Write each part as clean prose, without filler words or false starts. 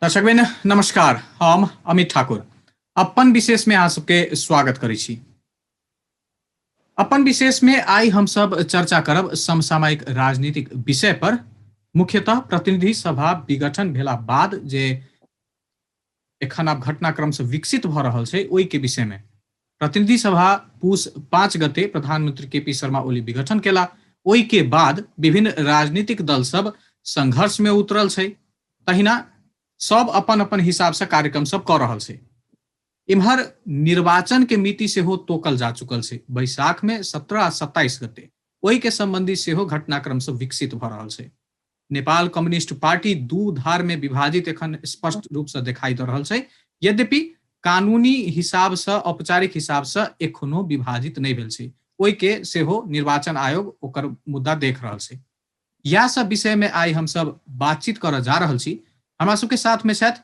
दर्शकबिन नमस्कार, हम अमित ठाकुर अपन विशेष में अहाँ सबके स्वागत करै छी। अपन विशेष में आई हम सब चर्चा करब समसामयिक राजनीतिक विषय पर, मुख्यतः प्रतिनिधि सभा विघटन भेला बाद जे एखन आब घटनाक्रम से विकसित भ रहल छै ओहि के विषय में। प्रतिनिधि सभा पूस 5 गते प्रधानमंत्री केपी शर्मा ओली विघटन केला। ओहि के बाद विभिन्न राजनीतिक दल सब संघर्ष में उतरल छै। तहिना सब अपन अपन हिसाब से कार्यक्रम सब कर रहल छै। इम्हर निर्वाचन के मिति सेहो तोकल जा चुकल छै। बैसाख में 17 आ 27 गते ओहि के संबंधी सेहो घटनाक्रम सब विकसित भ रहल छै। नेपाल कम्युनिस्ट पार्टी दू धार में विभाजित एखन स्पष्ट रूप से दिखाई दे रहल छै। यद्यपि कानूनी हिसाब से, औपचारिक हिसाब से एखनो विभाजित नहीं भेल छै। ओहि के सेहो निर्वाचन आयोग ओकर मुद्दा देख रहल छै। यह सब विषय में आई हम सब बातचीत कर जा रहल छी। हमरा सबके साथ में छथि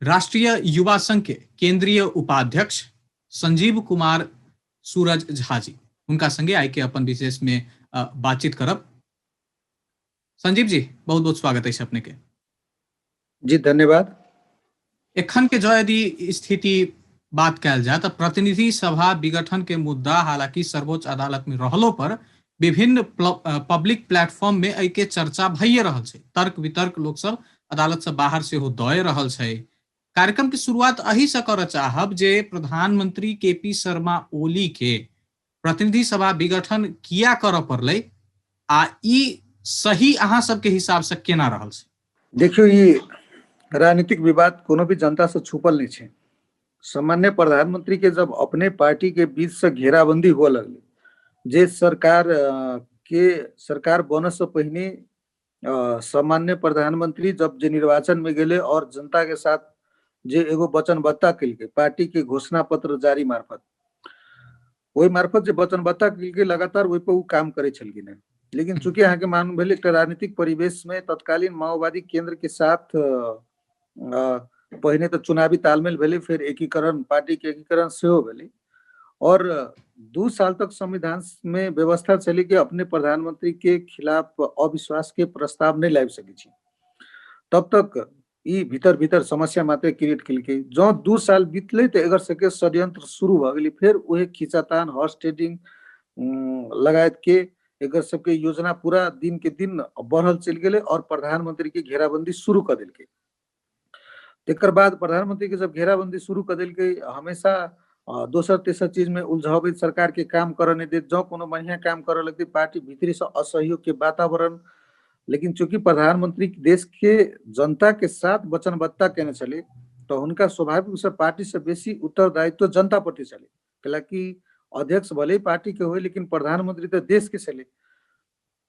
राष्ट्रीय युवा संघ के केंद्रीय उपाध्यक्ष संजीव कुमार सूरज झा जी। उनका संगे आई के अपन विशेष में बातचीत करब। संजीव जी, बहुत बहुत स्वागत है अपने के। जी धन्यवाद। एखन के जो यदि स्थिति बात कल जाए तो प्रतिनिधि सभा विघटन के मुद्दा हालांकि सर्वोच्च अदालत में रहलो पर विभिन्न पब्लिक प्लेटफॉर्म में एहि के चर्चा भइए रहल छै। तर्क वितर्क लोग सब अदालत से बाहर से हो दए रहल छै। कार्यक्रम की शुरुआत अही से कर चाहब जे प्रधानमंत्री केपी शर्मा ओली के प्रतिनिधि सभा विघटन किया कर पड़लै आ ई सही अहाँ सबके हिसाब से केना रहल छै? देखियो, ये राजनीतिक विवाद कोनो भी जनता से छुपल नहीं है। सामान्य प्रधानमंत्री के जब अपने पार्टी के बीच से घेराबंदी हुआ लगले, जे सरकार बनने से पहले सामान्य प्रधानमंत्री जब जे निर्वाचन में गेले और जनता के साथ जे एगो वचनबद्धता के पार्टी के घोषणा पत्र जारी मार्फत, वही मार्फत जे वचनबद्धता के लगातार वही पे वो काम करे छलखिन है। लेकिन चूंकि यहाँ के मालूम भेल एक राजनीतिक परिवेश में तत्कालीन माओवादी केंद्र के साथ पहले तो चुनावी तालमेल भेले, फिर एकीकरण, पार्टी के एकीकरण सेहो भेले और 2 साल तक संविधान में व्यवस्था चली कि अपने प्रधानमंत्री के खिलाफ अविश्वास के प्रस्ताव नहीं लाइब सके छी। तब तक ई भीतर भीतर समस्या मात्र क्रिएट के जो 2 साल बीतले तो एकर सके षड्यंत्र शुरू भ गेली। फिर वही खींचातान, हॉर्स ट्रेडिंग लगायत के एकर सबके योजना पूरा दिन के दिन बढ़ल चल गए और प्रधानमंत्री की घेराबंदी शुरू कर दिल के। एकर बाद प्रधानमंत्री के जब घेराबंदी शुरू कर दिल के, हमेशा दोसर तेसर चीज में उलझावे, सरकार के काम करने दे, जो कोनो बढ़िया काम करे लगती पार्टी भीतरी से असहयोग के वातावरण। लेकिन चूंकि प्रधानमंत्री देश के जनता के साथ वचनबद्धता केने चले तो उनका स्वाभाविक रूप से पार्टी से बेसी उत्तरदायित्व जनता प्रति चले। हालांकि अध्यक्ष भले ही पार्टी के हुए लेकिन प्रधानमंत्री तो देश के चले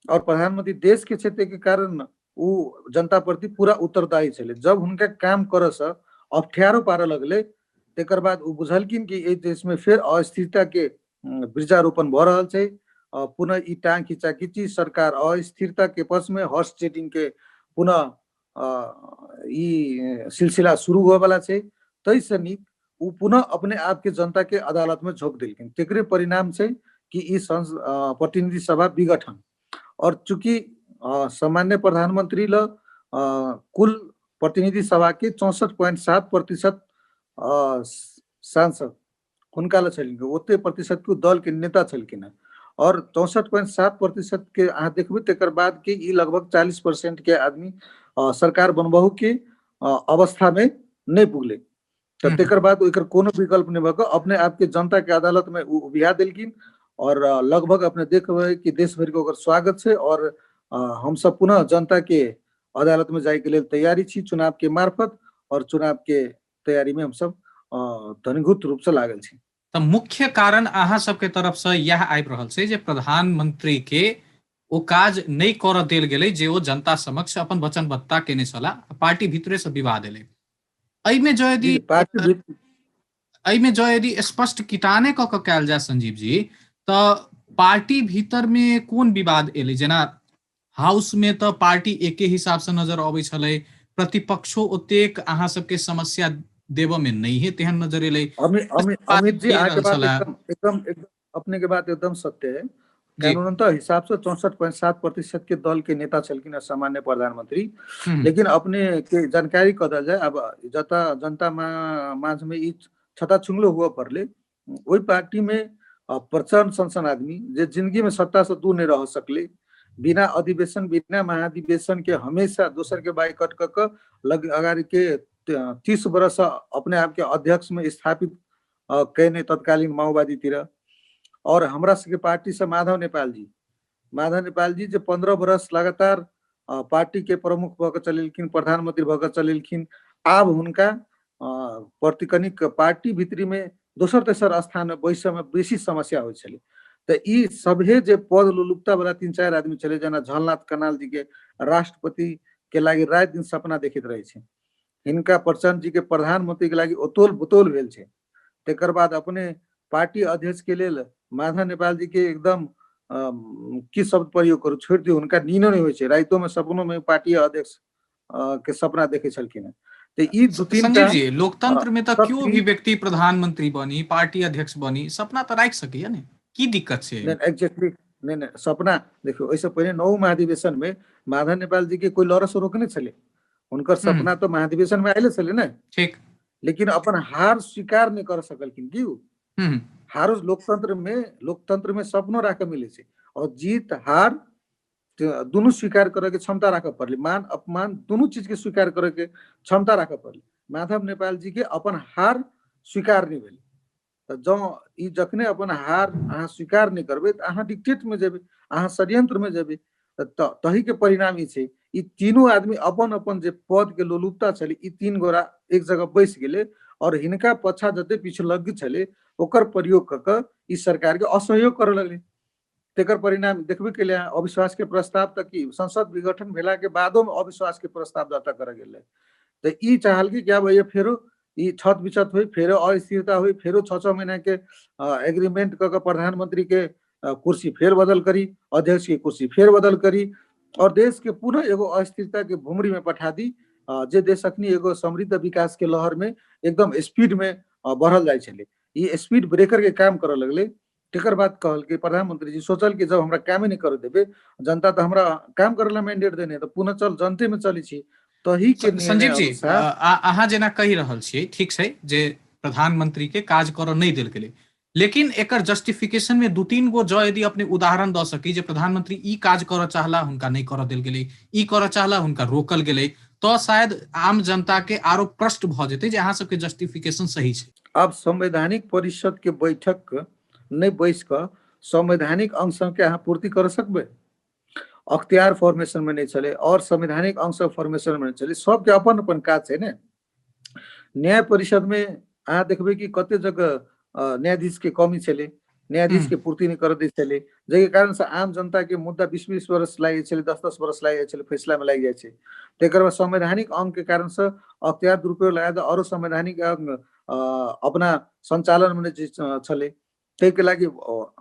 और प्रधानमंत्री देश के क्षेत्र के कारण वो जनता प्रति पूरा उत्तरदायी चले। जब उनका काम कर से अफ्ठ्यारो पार लगले तेकर बाद वो बुझलकिन कि ए देश में फिर अस्थिरता के वृक्षारोपण भ रहल छै। पुनः ई टांग खींचाखींची, सरकार अस्थिरता के पक्ष में, हॉर्स ट्रेडिंग के पुनः ई सिलसिला शुरू हुए वाला छै। तै से नीक वो पुनः अपने आप के जनता के अदालत में झोंक दिलकिन। तेकरे परिणाम छै कि ई प्रतिनिधि सभा विघटन। और चूंकि सामान्य प्रधानमंत्री ल कुल प्रतिनिधि सभा के 64.7% सांसद हुनका ल छलखिन, ओते प्रतिशत के दल के नेता छलखिन और 64.7% के अहाँ देखबे तेकर बाद के ई लगभग 40% के आदमी सरकार बनबहु के अवस्था में नहीं पुगले। तो तेकर बाद एकर कोनो विकल्प नहीं भक अपने आप के जनता के अदालत में उबिया दिलकिन और लगभग अपने देखबे कि देश भर के ओकर स्वागत है और हम सब पुनः जनता के अदालत में जाए के लिए तैयारी छी चुनाव के मार्फत और चुनाव के तैयारी में हम सब घनीभूत रूप से लागल छी। तो मुख्य कारण अहाँ सबके तरफ से यह आबि रहल छै जे प्रधानमंत्री के ओ काज नहीं कर देल गेलै जे ओ जनता समक्ष अपन वचनबद्धता केने छला, पार्टी भीतरे से विवाद एलै। एहिमे जो यदि स्पष्ट किटाने क के कयल जाय संजीव जी, तो पार्टी भीतर में कोन विवाद एलै? जेना हाउस में तो पार्टी एके हिसाब से नजर आबै छलै, प्रतिपक्षो ओतेक अहाँ सबके समस्या देव में नहीं है तेहन नजर एलै। अमित जी, आपके बात एकदम अपने के बात एकदम सत्य है। जी। कानूनतः हिसाब से 64.7% के दल के नेता छलकिन सामान्य प्रधानमंत्री। हम्म, लेकिन अपने के जानकारी कदल जाए अब जता जनता माझ में ई छताछुंगलो हुआ परले वही पार्टी में प्रचंड सनसन आदमी जे जिंदगी में सत्ता से दूर नहीं रह सकले, बिना अधिवेशन बिना महाधिवेशन के हमेशा दोसर के बाइकट क लग अगाडि के 30 वर्ष अपने आप के अध्यक्ष में स्थापित कहने तत्कालीन माओवादीतिर और हमरा सबके पार्टी से माधव नेपाल जी जो 15 वर्ष लगातार पार्टी के प्रमुख भऽ चलेलखिन, प्रधानमंत्री भऽ चलेलखिन। आब हुनका प्रतिकनिक पार्टी भित्री में दोसर तेसर स्थान बैसय में बेसी समस्या होइ छलै। त ई सभे जे पद लोलुपता वाला 3-4 आदमी छलै जेना झलनाथ कनाल जी के राष्ट्रपति के लागि रात दिन सपना देखैत रहे छै, हिनका प्रचंड जी के प्रधानमंत्री के लागि ओतोल बुतोल भेल छै। तेकर बाद अपने पार्टी अध्यक्ष के लेल माधव नेपाल जी के एकदम की शब्द प्रयोग करू छोड़ दियो, उनका नींदो नहीं होइ छै, राइतो में सपनों में पार्टी अध्यक्ष के सपना देखे छलखिन हैं। तो ई दू तीन संजीव टा जी, लोकतंत्र में तो क्यों भी तथ्य व्यक्ति प्रधानमंत्री बनी, पार्टी अध्यक्ष बनी, सपना तो राखि सकैया ने, की दिक्कत छै? एग्जैक्टली नहीं सपना देखियो, ऐसे पहले 9 महाधिवेशन में माधव नेपाल जी के कोई लड़स रोकने छले, उनकर सपना तो महाधिवेशन में आइले छले ना, ठीक, लेकिन अपन हार स्वीकार नहीं कर सकलखिन क्यों? हार लोकतंत्र में सपनों राखे मिले छै और जीत हार दोनों स्वीकार करे के क्षमता राखे पड़ले, मान अपमान दोनों चीज के स्वीकार करे के क्षमता राखे पड़ले। माधव नेपाल जी के अपन हार स्वीकार नहीं भेल, तो जो ई जखने अपन हार अहाँ स्वीकार नहीं करबे तो अहाँ डिक्टेट में जेबे, अहाँ षड्यंत्र में जेबे, तही के परिणाम ई छै। ई तीनों आदमी अपन अपन जे पद के लोलुपता छले, ई तीन गोरा एक जगह बैस गेले और हिनका पछा जते पीछे लग छले ओकर प्रयोग क के ई सरकार के असहयोग करे लगले। तेकर परिणाम देखबे के लिए अविश्वास के प्रस्ताव तक की संसद विघटन भेला के बादो में अविश्वास के प्रस्ताव दर्ता करे गेले। तो ई चाहल कि क्या भैया फेरो ई छत बिछत हुई, फेरो अस्थिरता हुई, फेरो 6-6 महीना के एग्रीमेंट क के प्रधानमंत्री के कुर्सी फेर बदल करी, अध्यक्ष की कुर्सी फेर बदल करी और देश के पुनः एगो अस्थिरता के भुमरी में पठा दी, जे देश अखनी एगो समृद्ध विकास के लहर में एकदम स्पीड में बढ़ल जाए छले। ये स्पीड ब्रेकर के काम करे लगले। तेकर बाद कहल कि प्रधानमंत्री जी सोचल कि जब हमरा कामे नहीं करे देबे, जनता तो हमरा काम करेला मैंडेट देने, तो पुनः चल जनते में चली छी। तही के निर्णय संजीव जी, अनुसार अहाँ जेना कहि रहल छियै ठीक छै जे प्रधानमंत्री के काज करऽ नहीं देल गेलै, लेकिन एकर जस्टिफिकेशन में 2-3 गो जो यदि अपने उदाहरण दऽ सकी जे प्रधानमंत्री ई काज करऽ चाहला हुनका नहीं करऽ देल गेलै, ई करऽ चाहला हुनका रोकल गेलै, तो शायद आम जनता के आरो प्रश्न भऽ जेतै जे अहाँ सबके जस्टिफिकेशन सही छै। अब संवैधानिक परिषद के बैठक नहीं बैस कर संवैधानिक अंश के अहाँ पूर्ति कर सकबे, अख्तियार फॉर्मेशन में नहीं चले और संवैधानिक अंश फॉर्मेशन में नहीं चले, सबके अपन अपन काज है ने। न्याय परिषद में अहाँ देखबे कि कते जगह न्यायाधीश के कमी छले, न्यायाधीश के पूर्ति नहीं कर दै छले, जे कारण से आम जनता के मुद्दा 20-20 वर्ष लागि छले, 10-10 वर्ष लागि छले फैसला में लागि जाए छे। तेकर बाद संवैधानिक अंग के कारण से अख्तियार दुरुपयोग लगाए और संवैधानिक अंग अपना संचालन में छले। तै के लागि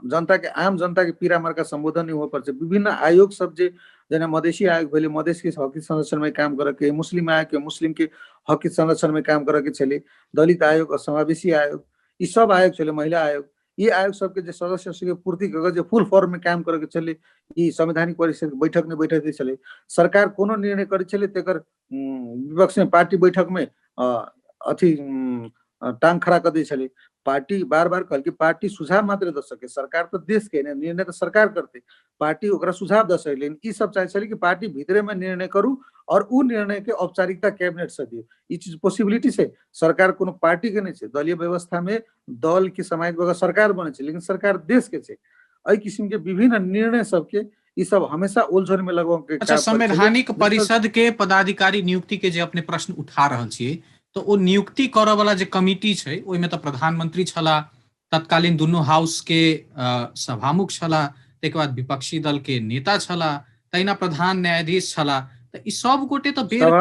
जनता के आम जनता के पीड़ा मर्का संबोधन नहीं हो पर्छ। विभिन्न आयोग सब जे जेना मधेसी आयोग भेले, मधेश के हक संरक्षण में काम करे के, मुस्लिम आयोग के मुस्लिम के हक संरक्षण में काम करे के छले, दलित आयोग और समावेशी आयोग, ई सब आयोग छले, महिला आयोग, ये आयोग सबके जे सदस्य सबके पूर्ति कर जे फुल फॉर्म में काम करे के छले, ई संवैधानिक परिषद के बैठक में बैठक छले। सरकार कोनो निर्णय करे छले तेकर विपक्ष में पार्टी बैठक में अथी टांग खड़ा कर दै छले। पार्टी बार बार कहल कि पार्टी सुझाव मात्र द सके, सरकार तो देश के निर्णय तो सरकार करते, पार्टी ओकरा सुझाव द सके, लेकिन ई सब चाहे छले कि पार्टी भीतरे में निर्णय करू और उ निर्णय के औपचारिकता कैबिनेट से दियो। ई चीज पॉसिबिलिटी से सरकार कोनो पार्टी के नहीं छे, दलीय व्यवस्था में दल के समाज वगैरह सरकार बने छे, लेकिन सरकार देश के छे। एहि किस्म के विभिन्न निर्णय सबके ई सब हमेशा उलझन में लगवा के अच्छा, संवैधानिक परिषद के पदाधिकारी नियुक्ति के जे अपने प्रश्न उठा रहल छियै, तो ओ नियुक्ति करऽ वाला जे कमिटी छै ओहिमे तऽ प्रधानमंत्री छला, तत्कालीन दुनू हाउस के सभामुख छला, ताहिके बाद विपक्षी दल के नेता छला, तहिना प्रधान न्यायाधीश छला, तऽ ई सब गोटे तऽ बेर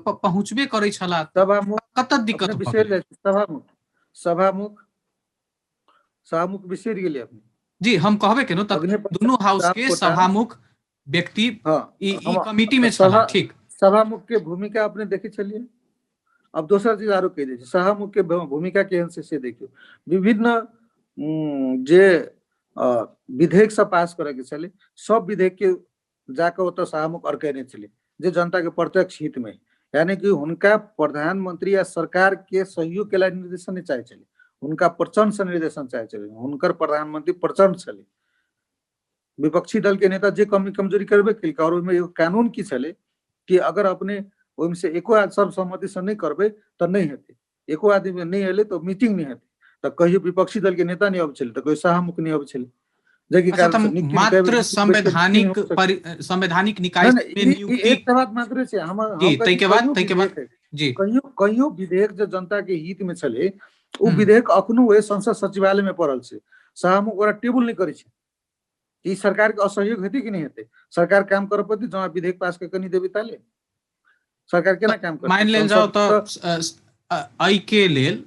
पहुँचबे करै छला, कतऽ दिक्कत भऽ गेलै? सभामुख बिसरि गेलियै अपने। जी, हम कहबे केलहुँ तऽ दुनू हाउस के सभामुख व्यक्ति ई कमिटी में छला, ठीक। सभामुख के भूमिका अपने देखे छलिए। अब दोसर चीज आरो कह दै छी, सभामुख के भूमिका केहन से देखियो। विभिन्न जे विधेयक सब पास करे के चले, सब विधेयक के जाकर ओत सभामुख अर्कैने चले जे जनता के प्रत्यक्ष हित में, यानी कि उनका प्रधानमंत्री या सरकार के सहयोग के लिए निर्देशन नहीं चाहे चले, उनका प्रचंड से निर्देशन चाहे चले, उनकर प्रधानमंत्री प्रचंड चले। विपक्षी दल के नेता जे कमी कमजोरी करबे कल और ओहिमे एगो कानून की चले कि अगर अपने ओहिमे से एको सर्वसम्मति से नहीं करबे तो नहीं हेते, एको आदमी नहीं हेले तो मीटिंग नहीं हेते, तो कहियो विपक्षी दल के नेता नहीं अब चले, तो कोई सभामुख नहीं अब चले। अच्छा, त मात्र संवैधानिक निकाय में नियुक्ति एक बात मात्र से हम जी, तै के बाद जी कहियो विधेयक जो जनता के हित में चले वो विधेयक अखनो वे संसद सचिवालय में पड़ल से, सभामुख ओकरा टेबल नहीं करै छै। ई सरकार के असहयोग हेतै कि नहीं हेतै? सरकार काम कर पड़तै, जहाँ विधेयक पास के नहीं देबै ताले सरकार केना काम करतै? मान लेल जाओ तो एहि के लेल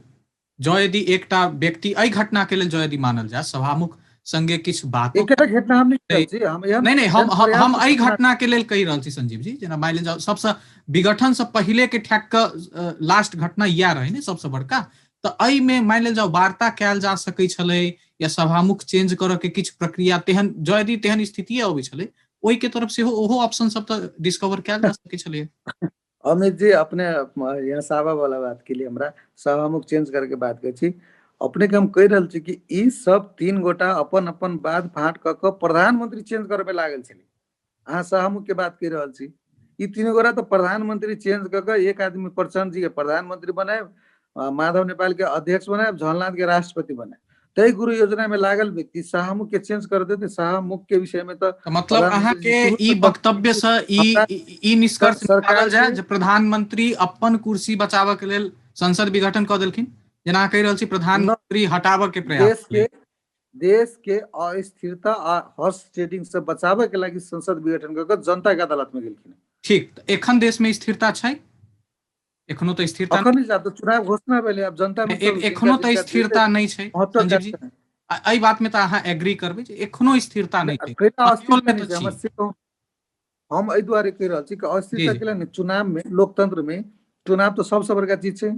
जो यदि एकटा व्यक्ति एहि घटना के लेल जो यदि मानल जाए सभामुख संगे किछु बात एकटा घटना हम नहीं छी, हम एहि घटना के लेल कहि रहल छी संजीव जी, जेना मान लेल जाओ सबसे विघटन से पहले के ठैक के लास्ट घटना इएह रहे ने सबसे बड़का, तो एहि में मान लेल जाओ वार्ता कैल जा सकै छलै या सभामुख चेंज करऽ के किछु प्रक्रिया तेहन जो यदि तेहन स्थिति अबै छलै ओहि के तरफ से ओहो ऑप्शन सब तो डिस्कवर कैल जा सकै छलै। अमित जी अपने यहाँ सभा वाला बात के लिए हमरा सभामुख चेंज करके बात कर छी, अपने के हम कह रहल छी कि ई सब तीन गोटा अपन अपन बात फाट क प्रधानमंत्री चेंज करे में लागल छलै। अहाँ सभामुख के बात कह रहल छी, ई तीन गोटा तो प्रधानमंत्री चेंज क एक आदमी प्रचंड जी के प्रधानमंत्री बनाए, माधव नेपाल के अध्यक्ष बनाए, झलनाथ के राष्ट्रपति बनाए, तय गुरु योजना में लागल व्यक्ति सभामुख के चेंज कर देते। सभामुख के विषय में तो मतलब अहाँ के ई वक्तव्य से ई निष्कर्ष निकालल जाय जे प्रधानमंत्री अपन कुर्सी बचाबऽ के लेल संसद विघटन कऽ देलखिन, जेना कहि रहल छी प्रधानमंत्री हटाबऽ के प्रयास देश के अस्थिरता आ हॉर्स ट्रेडिंग से बचाबऽ के लागि संसद विघटन कऽ के जनता के अदालत में गेलखिन। ठीक, एखन देश में स्थिरता छै? एखनो तो स्थिरता अखन तो चुनाव घोषणा भेलै, अब जनता में एखनो तो स्थिरता नहीं छै संजीव जी, एहि बात में तो अहाँ एग्री करबै जे एखनो स्थिरता नहीं छै। हम एहि दुआरे कहि रहल छी कि अस्थिरता के लिए चुनाव में, लोकतंत्र में चुनाव तो सबसे बड़का चीज छै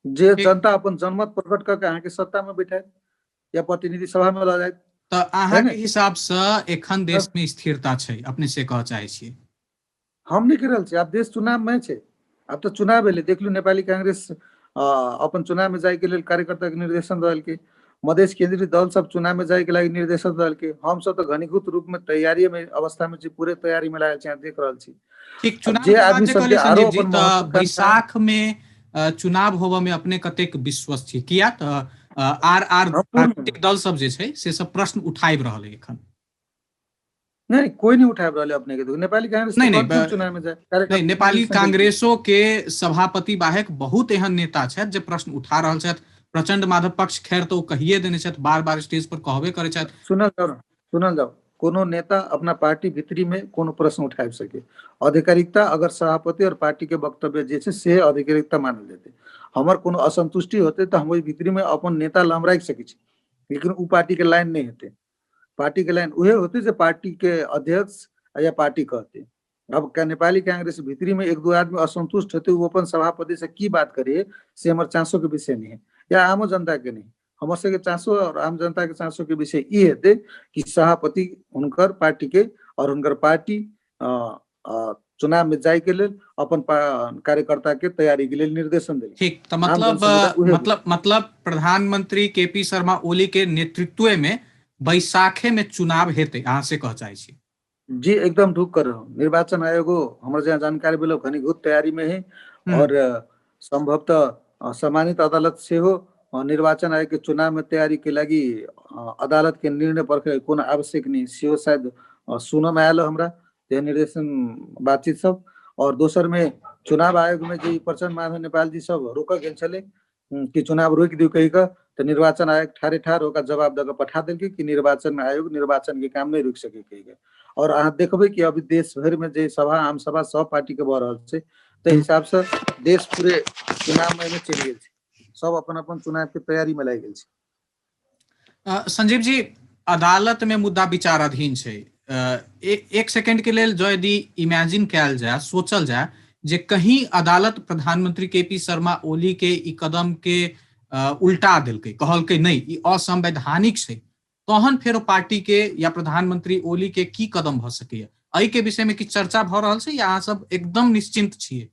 जे जनता अपन जनमत प्रकट करके अहाँ के सत्ता में बैठाए या प्रतिनिधि सभा में ल जाए। तो अहाँ के हिसाब से एखन देश में स्थिरता छै, अपने से कह चाहे छियै? हम नहीं कह रहल छी, आब देश चुनाव में छै, अब तो चुनाव भेलै, देख लू नेपाली कांग्रेस अपन चुनाव में जाए के लेल कार्यकर्ता के निर्देशन दल के, मधेश केंद्रीय दल सब चुनाव में जाए के लागि निर्देशन दल के, हम सब तो घनीभूत रूप में तैयारी में अवस्था में छी, पूरे तैयारी में लागल छी, अहाँ देख रहल छी। ठीक, चुनाव जे आदमी सब के संजीव जी तो बैसाख में चुनाव होबऽ में अपने कतेक विश्वास छी? किया तो आर राजनीतिक दल सब जे छै से सब प्रश्न उठाबि रहल है एखन। नहीं, कोई नहीं उठाबि रहल है अपने के, तो नेपाली कांग्रेस नहीं चुनाव में जाए। नहीं, नेपाली कांग्रेसो के सभापति बाहेक बहुत एहन नेता छथि जे प्रश्न उठा रहल छथि। प्रचंड माधव पक्ष खैर तो कहिए देने छथि, बार बार स्टेज पर कहबे करे छथि। सुनल जाओ कोनो नेता अपना पार्टी भीतरी में कोनो प्रश्न उठाबि सके, आधिकारिकता अगर सभापति और पार्टी के वक्तव्य जे छै से आधिकारिकता मानल जेतै। हमर कोनो असंतुष्टि होते तो हम ओहि भीतरी में अपन नेता लम राखि सकै छी, लेकिन उ पार्टी के लाइन नहीं हेतै। पार्टी के लाइन उहे होते जे पार्टी के अध्यक्ष या पार्टी कहते। अब नेपाली कांग्रेस भीतरी में एक दो आदमी असंतुष्ट होते, वो अपन सभापति से की बात करे से हमर चांसो के विषय नहीं है, या आम जनता के नहीं, हमर सबके चांसो और आम जनता के चांसो के विषय ई हेतै कि सभापति हुनकर पार्टी के और हुनकर पार्टी चुनाव में जाए के लेल अपन कार्यकर्ता के तैयारी के लेल निर्देशन देल। ठीक, तो मतलब प्रधानमंत्री केपी शर्मा ओली के नेतृत्व में बैसाखे में चुनाव हेतै, अहाँ से कह चाहे छी? जी एकदम ढुक कर रहो। निर्वाचन आयोगो हमर जहाँ जानकारी भेलो घनीभूत तैयारी में है, और संभवतः सम्मानित अदालत से हो निर्वाचन आयोग के चुनाव में तैयारी के लगी अदालत के निर्णय पर कोनो आवश्यक नहीं, सेहो शायद सुनऽ में आयल हमरा निर्देशन बातचीत सब। और दोसर में चुनाव आयोग में जो प्रचंड माधव नेपाल जी सब रोक गेल छले कि चुनाव रोक दियो कहि के, तो निर्वाचन आयोग ठारे ठार ओकरा जवाब दे के पठा देलकै कि निर्वाचन आयोग निर्वाचन के काम नहीं रोक सके कहि के। और अहाँ देखबै कि अभी देश भर में जे सभा आम सभा सब पार्टी के भऽ रहल छै, ताहि हिसाब से देश पूरे चुनाव में चलि गेल छै, सब अपन अपन चुनाव के तैयारी में लागि गेल छै। संजीव जी, अदालत में मुद्दा विचाराधीन छै। एक सेकंड के लेल जो यदि इमेजिन कैल जाए, सोचल जाए जे कहीं अदालत प्रधानमंत्री केपी शर्मा ओली के ई कदम के उल्टा देलकै, कहलकै नहीं ई असंवैधानिक छै, तहन फेर पार्टी के या प्रधानमंत्री ओली के की कदम भ सकैया, एहि के विषय में किछु चर्चा भ रहल छै या अहाँ सब एकदम निश्चिंत छियै?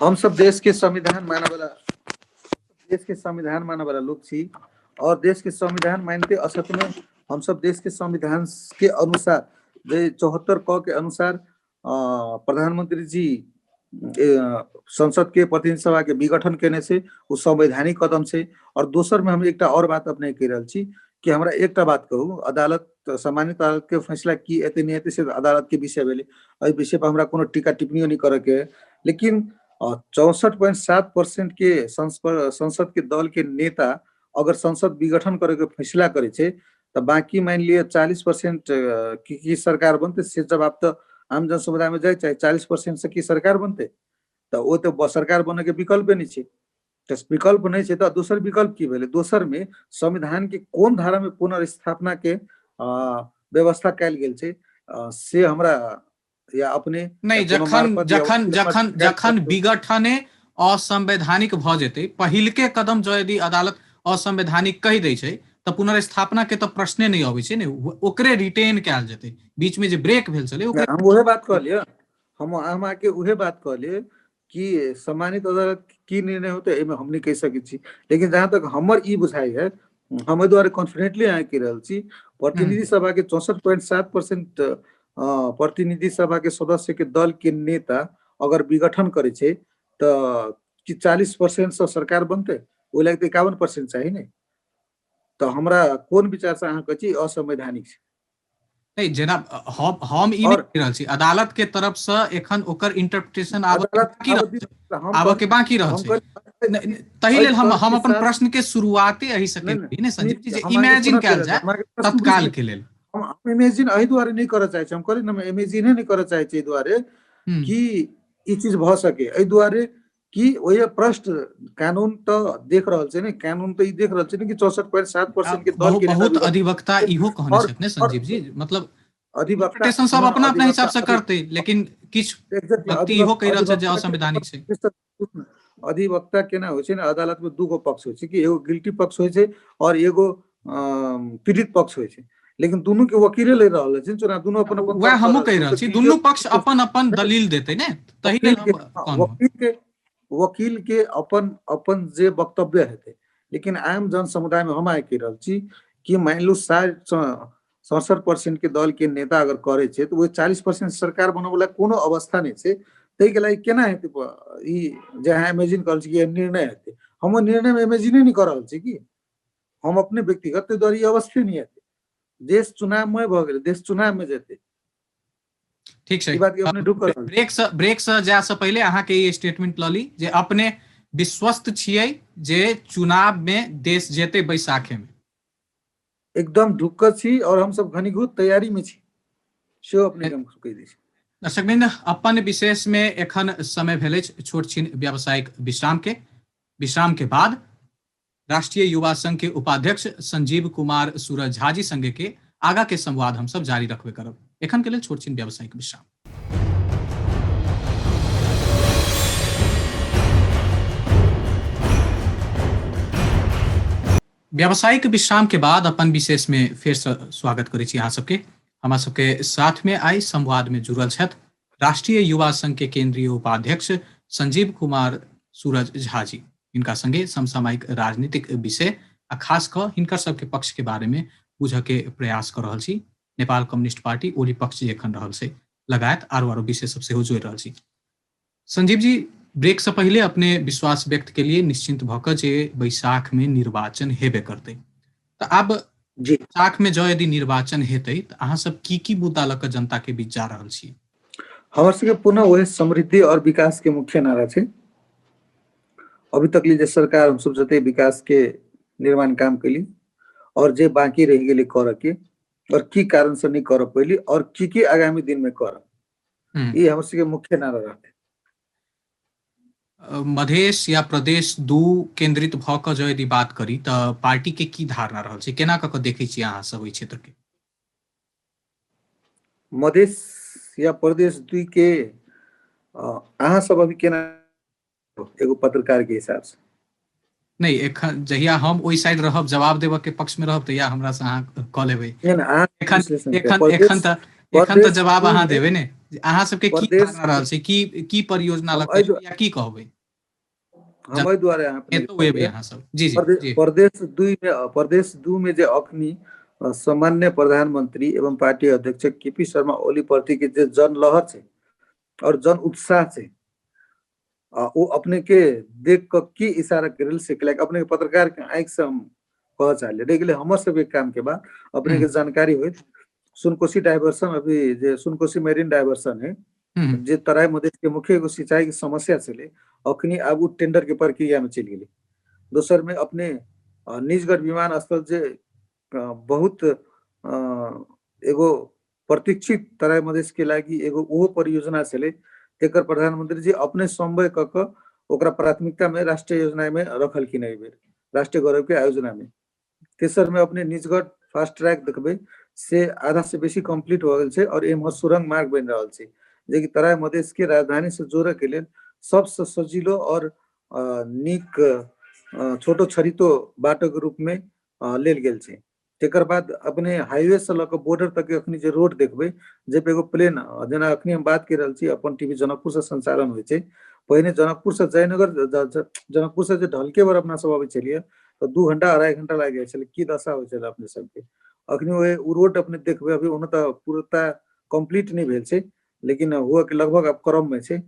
हम सब देश के संविधान माने वाला लोग छी और देश के संविधान मानते असत में हम सब देश के संविधान के अनुसार 74 क के अनुसार प्रधानमंत्री जी संसद के प्रतिनिधि सभा के विघटन केने से वो संवैधानिक कदम से। और दोसर में हम एक और बात अपने कह रहा छी कि हमरा एक बात कहूँ, अदालत सामान्य अदालत के फैसला की एते नहीं एते से अदालत के विषय भेले, एहि विषय पर हमरा कोनो टीका टिप्पणी नहीं करे के है। लेकिन 64.7% के संसद के दल के नेता अगर संसद विघटन करे के फैसला करे छे तो बाकी मान लिया 40% की सरकार बनते से जवाब तो आम जन समुदाय में जाए, चाहे 40% से की सरकार बनते तो वो तो सरकार बने के विकल्प नहीं छे। तो विकल्प नहीं छे तो दोसर विकल्प की भेले? दोसर में संविधान के कौन धारा में पुनर्स्थापना के व्यवस्था कैल गेल छे से हमरा या अपने नहीं, जखन विघटने असंवैधानिक भ जेतै, पहिलके कदम जो यदि अदालत असंवैधानिक कहि दै छै तऽ पुनर्स्थापना के तो प्रश्ने नहीं अबै छै ने, ओकरे रिटेन कैल जेतै। बीच में जे ब्रेक भेल छलै ओकरे हम उहे बात कहलिए, हम आके उहे बात कहलिए कि सम्मानित अदालत की निर्णय होते एमे हम नहीं कह सकै छी। लेकिन जहां तक हमर ई बुझाई है, हम द्वारा कॉन्फिडेंटली आए कह रहल छी, प्रतिनिधि सभा के 64.7% प्रतिनिधि सभा के सदस्य के दल के नेता अगर विघटन करे छे तो कि 40% से सरकार बनते, वो लगते 51% चाहिए नहीं। तो हमरा कौन विचार से अहाँ कही असंवैधानिक छै? नहीं जेना हम ई नहीं कह रहल छी, अदालत के तरफ से एखन ओकर इंटरप्रिटेशन आबऽ के बाकी रहल छै। तही लेल हम अपन प्रश्न के शुरुआते एही से केलिए ने संजीव जी, जे इमेजिन कैल जाए तत्काल के लेल। हम इमेजिन एहि दुआरे नहीं करऽ चाहे छी, हम कहली ना इमेजिन नहीं करऽ चाहे छी एहि दुआरे कि ई चीज भ सके। एहि दुआरे कि ओए प्रश्न कानून तो देख रहल छै ने, कानून तो ई देख रहल छै ने कि 64.7% के दल के बहुत अधिवक्ता इहो कहने छथि ने संजीव जी, मतलब अधिवक्ता सब अपना अपना हिसाब से करते, लेकिन किछ व्यक्ति इहो कहि रहल छै जे असंवैधानिक छै। अधिवक्ता केना होइ छै ने, अदालत में दूगो पक्ष होइ छै कि एगो गिल्टी पक्ष होइ छै और एगो पीड़ित पक्ष होइ छै। लेकिन दोनों के वकीले ले रहल छै, चुनाव दोनों अपन अपन वह हमहु कहि रहल छी, दोनों पक्ष अपन अपन दलील देते ने, तही लेल हम वकील के अपन अपन जे वक्तव्य हेतै। लेकिन आम जन समुदाय में हम आए कह रहल छी कि मान लू 67% के दल के नेता अगर करे छे तो वो 40% सरकार बने वाला कोनो अवस्था नहीं छे। तै के लागि केना हेतै ई जहाँ इमेजिन करल छी कि निर्णय हेतै? हम निर्णय में इमेजिन नहीं कर रहल छी कि हम अपने व्यक्तिगत तै द्वारा ई अवस्थे नहीं हेतै। देश चुनाव में भ गेलै, देश चुनाव में जेतै। ठीक छै, ई बात के अपने ढुक रहल ब्रेक से जाय से पहले अहाँ के ई स्टेटमेंट ल ली जे अपने विश्वस्त छियै जे चुनाव में देश जेतै बैसाखे में? एकदम ढुक्क छी और हम सब घनीभूत तैयारी में छी, से अपने हम कहि दै छी। दर्शकवृन्द, अपन विशेष में एखन समय भेल छोट छीन व्यावसायिक विश्राम के बाद राष्ट्रीय युवा संघ के उपाध्यक्ष संजीव कुमार सूरज झा जी संगे के आगा के संवाद हम सब जारी रखबे करब। एखन के लेल छोट छीन व्यावसायिक विश्राम। व्यावसायिक विश्राम के बाद अपन विशेष में फिर से स्वागत करै छी अहाँ सबके। हमरा सबके साथ में आई संवाद में जुड़ल छथि राष्ट्रीय युवा संघ के केंद्रीय उपाध्यक्ष संजीव कुमार सूरज झा जी। इनका संगे समसामयिक राजनीतिक विषय आ खास क हिनकर सबके पक्ष के बारे में बुझे के प्रयास कर रहल छी। नेपाल कम्युनिस्ट पार्टी ओली पक्ष जे एखन रहल से लगायत आरो विषय सब सेहो जोड़ि रहल छी। संजीव जी, ब्रेक से पहले अपने विश्वास व्यक्त के लिए निश्चिंत भऽ जे बैसाख में निर्वाचन हेबे करते, तो अब बैसाख में जो यदि निर्वाचन हेतै तो अहाँ सब की मुद्दा लऽ कऽ जनता के बीच जा रहल छी? हमर सबके पुनः वह समृद्धि और विकास के मुख्य नारा छै। अभी तक जे सरकार हम सब जते विकास के निर्माण काम कैली और जे बाकी रह गेली कर के और की कारण से नहीं कर पैली और की आगामी दिन में करब, ये हमर सबके मुख्य नारा रहते। मधेश या प्रदेश 2 केंद्रित भऽ कऽ जो यदि बात करी तऽ पार्टी के की धारणा रहल छै, केना कऽ देखै छी अहाँ सब ओइ क्षेत्र के? मधेश या प्रदेश 2 के अहाँ सब अभी केना एगो पत्रकार के हिसाब से? नहीं एखन जहिया हम ओहि साइड रहब जवाब देबऽ के पक्ष में रहब तहिया हमरा से अहाँ कऽ लेबै। नहीं ना, अहाँ एखन विश्लेषण के एखन एखन प्रदेश तऽ एखन तऽ प्रदेश जवाब दू अहाँ में देबै ने। अहाँ सबके की प्रदेश धारणा रहल छै, की परियोजना हम लग कहियौ या की कहबै हम एहि दुआरे अहाँ अपने के जनतो एबै कहलिए अहाँ सब। जी जी जी। प्रदेश दू में जे अखनी सामान्य प्रधानमंत्री एवं पार्टी अध्यक्ष केपी शर्मा ओली प्रति के जे जनलहर छै और जन उत्साह छै, वो अपने के देख क की इशारा करल से लाइक अपने के पत्रकार के आंख से हम कह चाहले देख ले हमर सब के काम के बाद अपने के जानकारी होइत सुनकोशी डाइवर्सन अभी जे सुनकोशी मेरीन डाइवर्सन है जे तराई मधेश के मुख्य एगो सिंचाई के समस्या छले, अखनी आब उ टेंडर के प्रक्रिया में चल गेलै। दोसर में अपने निजगढ़ विमानस्थल जे बहुत एगो प्रतीक्षित तराई मधेश के लागी एगो ओहो परियोजना छले, तेकर प्रधानमंत्री जी अपने समन्वय क क ओकरा प्राथमिकता में राष्ट्रीय योजना में रखलखिन एहि बेर राष्ट्रीय गौरव के आयोजना में। तेसर में अपने निजगढ़ फास्ट ट्रैक देखबे से आधा से बेसी कंप्लीट हो गेल छै और एम्हर सुरंग मार्ग बन रहल छै जे कि तराई मधेश के राजधानी से जोड़े के लिए सबसे सजिलो और नीक छोटो छरितो बाटो के रूप में लेल गेल छै। तेकर बाद अपने हाईवे से लक बॉर्डर तक के अखनी जे रोड देखबे जे पे एगो प्लेन जेना अखनी हम बात कर रहल छी अपन टीवी जनकपुर से संचालन होय छै, पहिने जनकपुर से जयनगर जनकपुर से जे ढलकेवर अपना सब आबै छलिए तो 2 घंटा 2.5 घंटा लाग जाय छले, की दशा होय छले अपने सबके। अखनी वो रोड अपने देखबे अभी ओना तो पूर्णतः कंप्लीट नहीं भेल छै, लेकिन हुआ के लगभग अब क्रम में छै।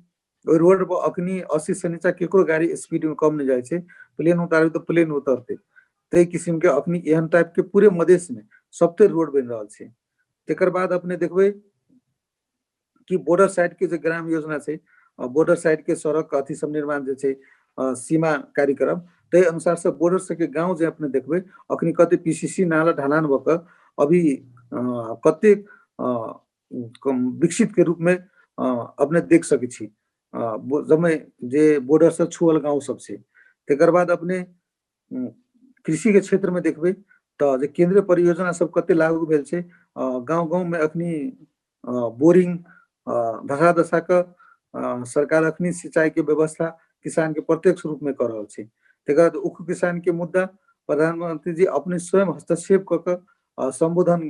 ओइ रोड पर अखनी 80 से नीचा केकरो गाड़ी स्पीड में कम नहीं जाय छै, प्लेन उतारबे तो प्लेन उतरते तै किस्म के अखनी एहन टाइप के पूरे मधेश में सबते रोड बन रहल छै। तेकर बाद अपने देखबे कि बॉर्डर साइड के जे ग्राम योजना छै, बॉर्डर साइड के सड़क अथी सब निर्माण जे छै सीमा कार्यक्रम तै अनुसार से बॉर्डर से के गांव जे अपने देखबे अखनी कते पीसीसी नाला ढलान भ क अभी कते विकसित के रूप में अपने देख सकै छी जमे जे बॉर्डर से छुअल गांव सब छै। तेकर बाद अपने कृषि के क्षेत्र में देखबे तो जे केंद्रीय परियोजना सब कते लागू भेल छै, गांव-गांव में अखनी बोरिंग धसा धसा क सरकार अखनी सिंचाई के व्यवस्था किसान के प्रत्यक्ष रूप में कर रहल छै। तेकर बाद उख किसान के मुद्दा प्रधानमंत्री जी अपने स्वयं हस्तक्षेप क क संबोधन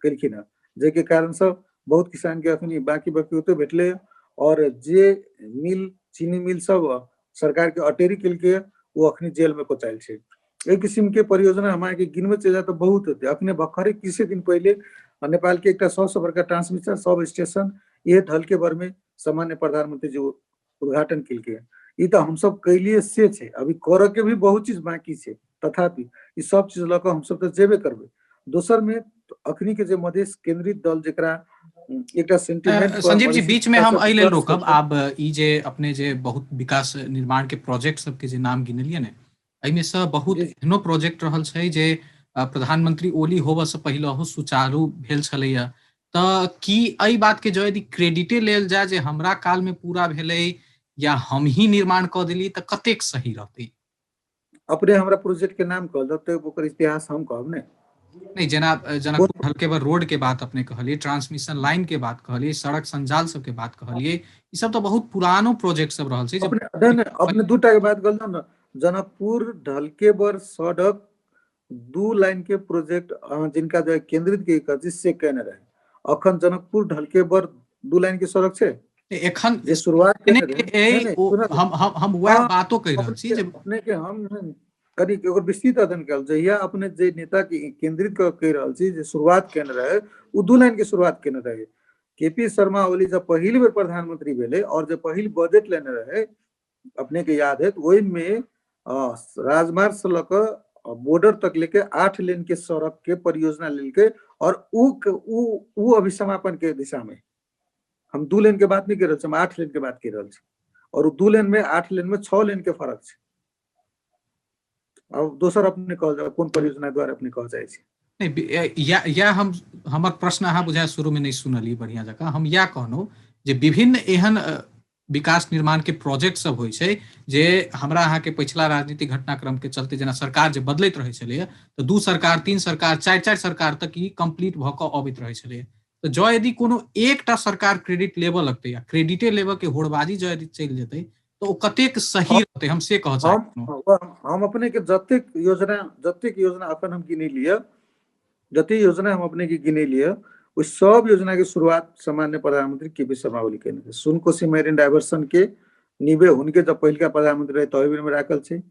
केलखिन है, जे के कारण से बहुत किसान के अखनी बाकी बकौतो भेटले और जे मिल चीनी मिल सब सरकार के अटेरी केलके वो अखनी जेल में कोचाइल छै। एक किस्म के परियोजना हमारे के गिनवे चले तो बहुत होते। अखने भखरे किछ दिन पहले नेपाल के एक 100 बड़का ट्रांसमिशन सब स्टेशन ये ढलकेवर में सामान्य प्रधानमंत्री जी उद्घाटन केलके। ई तो हम सब कैलिए से छै, अभी करे के भी बहुत चीज बाकी छै, तथापि ई सब चीज लक हम सब तो जेबे करबे। दोसर में अखनी के जे मधेश केंद्रित दल जेकरा एकटा सेंटिमेंट पर संजीव जी बीच में हम एहि लेल रोकब। विश्वास आब ई जे अपने जे बहुत विकास निर्माण के प्रोजेक्ट सबके जे नाम गिनलिए ने, एहिमे से बहुत जी एहनो प्रोजेक्ट रहल छै जे प्रधानमंत्री ओली होबऽ से पहिलहो सुचारू भेल छलैया। तऽ की एहि बात के जो यदि क्रेडिटे लेल जाय जे हमरा काल में पूरा भेलै या हम ही निर्माण कऽ देलियै तऽ कतेक सही रहतै? अपने हमरा प्रोजेक्ट के नाम कहल तो ओकर इतिहास हम कहब ने। नहीं जेना कोन जनकपुर हल्केबर रोड के बात अपने कहलिए, ट्रांसमिशन लाइन के बात कहलिए, सड़क संजाल सब के बात कहलिए, ई सब तो बहुत पुरानो प्रोजेक्ट सब रहल छै जे अपने दूटा के बात कहलौ न, जनकपुर ढलकेबर सड़क 2 लाइन के प्रोजेक्ट जिनका जो केंद्रित के कथित से कहने रहे। अखन जनकपुर ढलकेबर 2 लाइन के सड़क छै एखन जे शुरुआत केने रहे। नहीं हम वह बातो कहि रहल छी जे अपने के हम कनी ओकर विस्तृत अध्ययन कयल जहिया अपने जे नेता के केंद्रित कहि रहल छी जे शुरुआत केने रहे उ 2 लाइन के शुरुआत केने रहे। केपी शर्मा ओली जब पहिल बेर प्रधानमंत्री भेले और जब पहिल बजट लेने रहे अपने के याद है, तो वही में राजमार्ग से लक बॉर्डर तक लेके 8 लेन के सड़क के परियोजना लेके और उ अभी समापन के दिशा में। हम 2 लेन के बात नहीं कर रहल छी, हम 8 लेन के बात कर रहल छी और 2 लेन में 8 लेन में 6 लेन के फर्क छै। अब दोसर अपने कहल जाए कोन परियोजना द्वारा अपने कहल जाए छै? नहीं या हम हमर प्रश्न अहाँ बुझाय शुरू में नहीं सुनलिए बढ़िया जकाँ। हम या कहनो जे विभिन्न एहन विकास निर्माण के प्रोजेक्ट सब होइ छै जे हमरा अहाँ के पिछला राजनीतिक घटनाक्रम के चलते जेना सरकार जे बदलैत रहै छलैया तऽ 2 सरकार 3 सरकार 4 सरकार तक ई कंप्लीट भऽ कऽ अबैत रहै छलैया। तऽ जँ यदि कोनो एकटा सरकार क्रेडिट लेबऽ लगतै या क्रेडिटे लेबऽ के होड़बाजी जँ यदि चलि जेतै तो ओ कतेक सही रहते हम से कह चाहै हम अपने के जतेक योजना अपन हम गिने लिए, जते योजना हम अपने के गिने लिए, वो सब योजना की शुरुआत सामान्य प्रधानमंत्री केपी शर्मा ओली केने थे। सुनकोशी मैरिन डाइवर्सन के निबे हुनके जब पहिलका प्रधानमंत्री रहे तही बेर में राखल छै।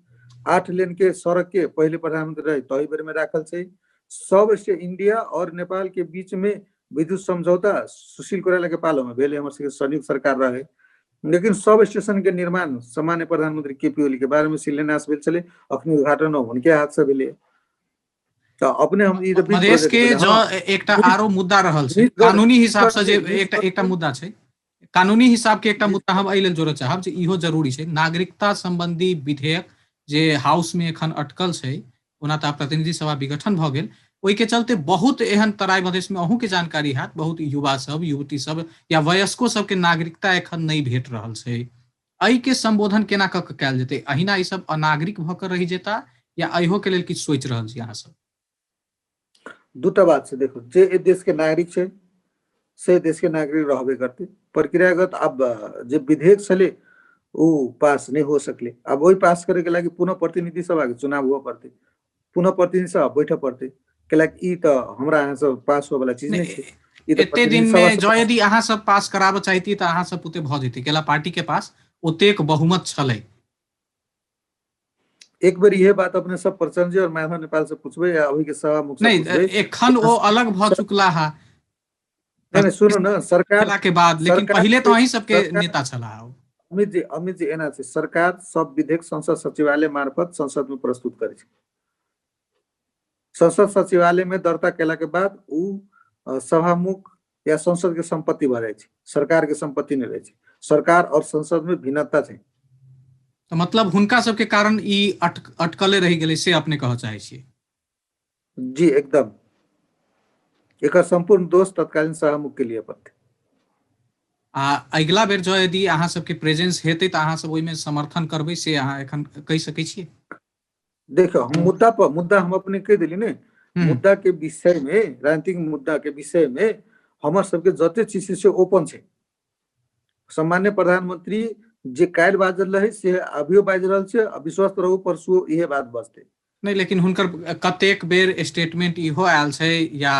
8 लेन के सड़क के पहले प्रधानमंत्री रहे तही बेर में राखल छै। सब इंडिया और नेपाल के बीच में विद्युत समझौता सुशील कोइराला के पालो में भेले, हमर सबके संयुक्त सरकार रहे, लेकिन सब स्टेशन के निर्माण सामान्य प्रधानमंत्री केपी ओली के बारे में शिलान्यास भेल छले, अखनी उद्घाटन उनके हाथ से भेले। तो अपने हम ई मधेश के जो एकटा आरो मुद्दा रहल छै, कानूनी हिसाब से जे एकटा मुद्दा छै, कानूनी हिसाब के एकटा मुद्दा हम एहि लेल जोड़य चाहब जे इहो जरूरी छै। नागरिकता संबंधी विधेयक जे हाउस में एखन अटकल छै, ओना तऽ प्रतिनिधि सभा विघटन भऽ गेल, ओहि के चलते बहुत एहन तराई मधेश में अहूँ के जानकारी हैत, बहुत युवा सब, युवती सब या वयस्को सब के नागरिकता एखन नहीं भेट रहल छै। एहि के संबोधन केना कऽ के कयल जेतै? अहिना ई सब अनागरिक भऽ कऽ रहि जेता या अहियो के लेल किछु सोचि रहल छी अहाँ सब? दूटा बात छै, देखो जे ए देश के नागरिक छै से देश के नागरिक रहबे करते। प्रक्रियागत अब जे विधेयक छले वो पास नहीं हो सकले, अब वही पास करे के लागी पुनः प्रतिनिधि सभा के चुनाव हुआ पड़ते, पुनः प्रतिनिधि सभा बैठे पड़ते, कैलाकि ई तो हमरा यहाँ सब पास हो वाला चीज नहीं छै। एते दिन में जो यदि अहाँ सब पास कराबऽ चाहती तऽ अहाँ सब पुते भऽ जेतै, कैला पार्टी के पास ओतेक बहुमत छलै। एक बार यह बात अपने सब प्रचंड जी और माधव नेपाल से पूछबे या अभी के सभा मुख से पूछबे। नहीं, एखन वो अलग भऽ चुकला है। नहीं सुनो ना, सरकार के बाद, लेकिन पहले तो अहीं सबके नेता छला। अमित जी एना छै, सरकार सब विधेयक संसद सचिवालय मार्फत संसद में प्रस्तुत करे छै। संसद सचिवालय में दर्ता केला के बाद उ सभामुख या संसद के संपत्ति भऽ जाइ छै, सरकार के संपत्ति नहीं रहे छै। सरकार और संसद में भिन्नता छै। तो मतलब हुनका सबके कारण ई अटकले रहि गेलै से अपने कहऽ चाहै छियै? जी एकदम, एक संपूर्ण दोष तत्कालीन सभामुख के लिए पड़ते। आ अगिला बेर जो यदि अहाँ सबके प्रेजेंस हेतै तऽ अहाँ सब ओहिमे समर्थन करबै से अहाँ एखन कहि सकै छियै? देखो हम मुद्दा हम अपने कह दिली ने, मुद्दा के विषय में, राजनीतिक मुद्दा के विषय में हमर सबके जते चीज से ओपन छै। सामान्य प्रधानमंत्री जे काल्हि बाजल रहे से अभियो बाजि रहल छै, विश्वास रहू परसू इहे बात बचते। नहीं, लेकिन हुनकर कतेक बेर स्टेटमेंट इहो आयल छै या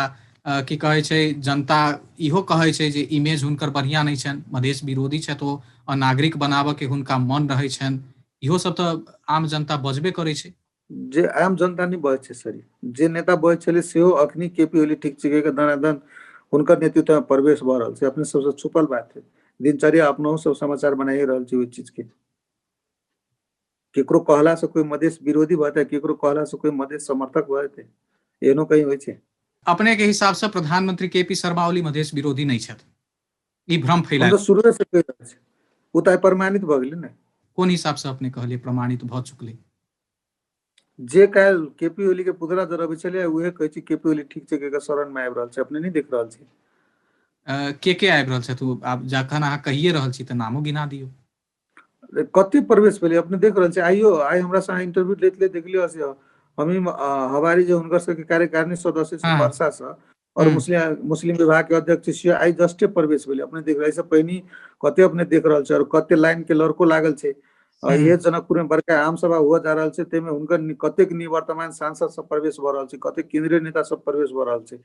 की कहै छै, जनता इहो कहै छै जे इमेज हुनकर बढ़िया नहीं छनि, मधेश विरोधी छथि, ओ अनागरिक बनाबऽ के हुनका मन रहै छनि, इहो सब तऽ आम जनता बजबे करै छै। जे आम जनता नहीं बजै छै सर, जे नेता बजै छले सेहो अखनी केपी ओली ठीक छै के दनादन हुनकर नेतृत्व में प्रवेश भऽ रहल छै। अपने सबसे छुपल बात है, दिनचर्या अपनों सब समाचार बनाइए रहल छै ओहि चीज के। केकरो कहला से कोई मधेश विरोधी भऽ, केकरो कहला से कोई मधेश समर्थक भऽ, एहनो कहीं होइ छै? अपने के हिसाब से प्रधानमंत्री केपी शर्मा ओली मधेश विरोधी नहीं छथि, ई भ्रम फैला? हम तो शुरू से कहि रहल छी, ओ तऽ प्रमाणित भऽ गेलै ने। कोन हिसाब से अपने कहलिए प्रमाणित भऽ चुकलै? जे काल्हि केपी ओली के पुतला जरबै छलै उहे कहै छै केपी ओली ठीक छै के शरण में आबि रहल छै। अपने नहीं देख रहल छी? के आबि रहल छथि? आब जखन अहाँ कहिए रहल छी तऽ नामो गिना दियौ। कते प्रवेश भेलै अपने देख रहल छी? आइ हमरा से इंटरव्यू लेते देखलियो से हमी हमारी जो हुनकर सबके कार्यकारिणी सदस्य छै वर्षा से और मुस्लिम विभाग के अध्यक्ष छियै, आई जस्टे प्रवेश भेलै। अपने देख रहल छी पहिनी कते अपने देख रहल छै और कते लाइन के लड़को लागल छै। ये जनकपुर में बड़का आम सभा हुआ जा रहल छै, तेमे हुनकर कतेक निवर्तमान सांसद सब प्रवेश भऽ रहल छै, कतेक केंद्रीय नेता सब प्रवेश भऽ रहल छै।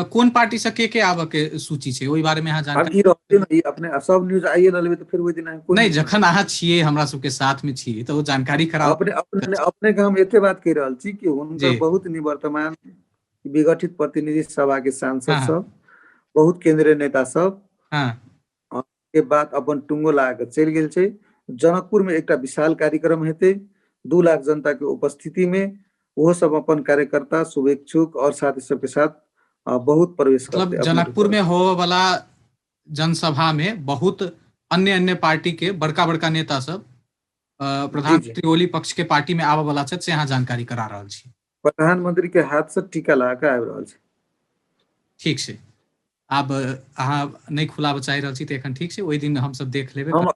कोन पार्टी से के आबऽ के सूची छै ओहि बारे में अहाँ जानकारी? अब ई रहते ने, अपने सब न्यूज आइए न लेबै तऽ फिर ओहि दिन नहीं, जखन अहाँ छियै हमरा सबके साथ में छियै तऽ वो जानकारी कराओ। अपने के हम एते बात कहि रहल छी कि हुनकर बहुत निवर्तमान विघटित प्रतिनिधि सभा के सांसद सब, बहुत केंद्रीय नेता सब के बात अपन टुंगो लगा के चलि गेल छै। जनकपुर में एक विशाल कार्यक्रम हेतै 2 लाख जनता के उपस्थिति में, वो सब अपन कार्यकर्ता, शुभेच्छुक और साथी सबके साथ बहुत प्रवेश करते। मतलब जनकपुर में हो वाला जनसभा में बहुत अन्य पार्टी के बड़का बड़का नेता सब प्रधानमंत्री ओली पक्ष के पार्टी में आबऽ वाला छथि से अहाँ जानकारी करा रहल छी? प्रधानमंत्री के हाथ से टीका लगा के आबि रहल छै। ठीक छै, आब अहाँ नहीं खुलाबऽ चाहि रहल छी तऽ एखन ठीक छै, ओहि दिन हम सब देख लेबै। हम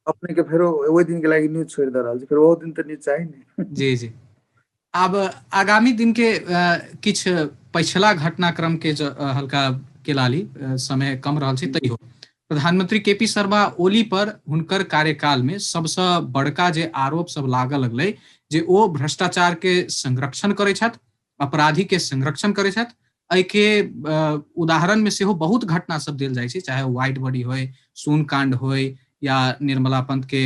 अपने के फेरो ओहि दिन के लागि न्यूज छोड़ि दे रहल छी, फिर वो दिन तऽ न्यूज चाही ने। जी जी। आब आगामी दिन के किछु पछिला घटनाक्रम के हल्का केलाली समय कम रहल छै तैयो प्रधानमंत्री केपी शर्मा ओली पर हुनकर कार्यकाल में सबसे बड़का जे आरोप सब लागऽ लगलै जे ओ भ्रष्टाचार के संरक्षण करै छथि, अपराधी के संरक्षण करै छथि। एहिके उदाहरण में सेहो बहुत घटना सब देल जाइ छै, चाहे व्हाइट बॉडी होय, सोन कांड होय या निर्मला पंत के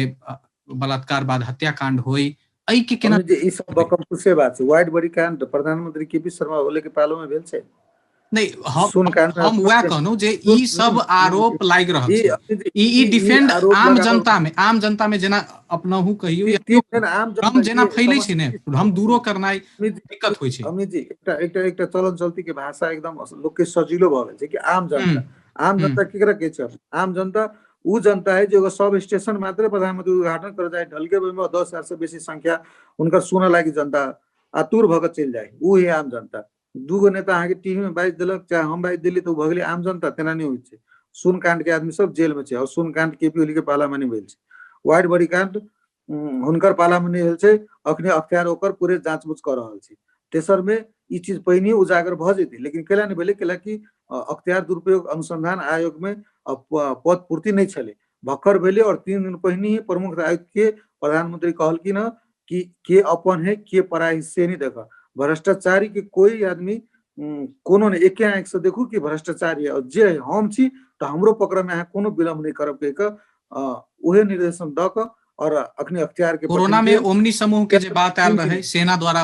बलात्कार बाद हत्याकांड होय। एहि के केना अमित जी ई सब बकमकुसे बात छै। व्हाइट बॉडी कांड प्रधानमंत्री केपी शर्मा ओली के पालो में भेल छै। नहीं, सुन कांड हम वह कहलहुँ जे ई सब आरोप लागि रहल छै। ई ई डिफेंड आरोप आम लगावल जनता में जेना अपनाहु कहियो या तीन दिन आम भ्रम जनता जेना ये फैलै छै ने, समझ भ्रम दूरो करनाइ अमित दिक्कत होइ छै। अमित जी एकटा चलन चलती के भाषा एकदम लोग के सजिलो भ गेल छै कि आम जनता केकरा कहै छै? आम जनता उ जनता है जो एगो सब स्टेशन मात्र प्रधानमंत्री उद्घाटन कर जाए ढलके में 10,000 से बेसी संख्या उनकर सुन लागी जनता आतुर भगत चल जाए, उ है आम जनता। दूगो नेता अहाँ के टीवी में बाइज दिलक, चाहे हम बाइज दिली तो भगली आम जनता, तेना नहीं होइ छै। सुन कांड के आदमी सब जेल में छै और सुन कांड केपी ओली के पाला में नहीं भेल छै। व्हाइट बॉडी कांड हुनकर पाला में नहीं भेल छै, अखने अख्तियार ओकर पूरे जांचबूझ कर रहल छै। तेसर में ई चीज पहिने उजागर भ जेतै, लेकिन केला नहीं भेलै, केला कि अख्तियार दुरुपयोग अनुसंधान आयोग में पद पूर्ति नहीं छलै, भक्कर भेलै। और 3 दिन पहिने ही प्रमुख आयुक्त के प्रधानमंत्री कहलखिन ह कि के अपन है के पराई से नहीं देखा। भ्रष्टाचारी के कोई आदमी कोनो ने एके आंख से देखू कि भ्रष्टाचारी है, जे हम छी तो हमरो पकड़ में अहाँ कोनो विलम्ब नहीं करब कह के उहे निर्देशन द के और अखनी अख्तियार के कोरोना में ओमनी समूह के जे बात आयल रहे, सेना द्वारा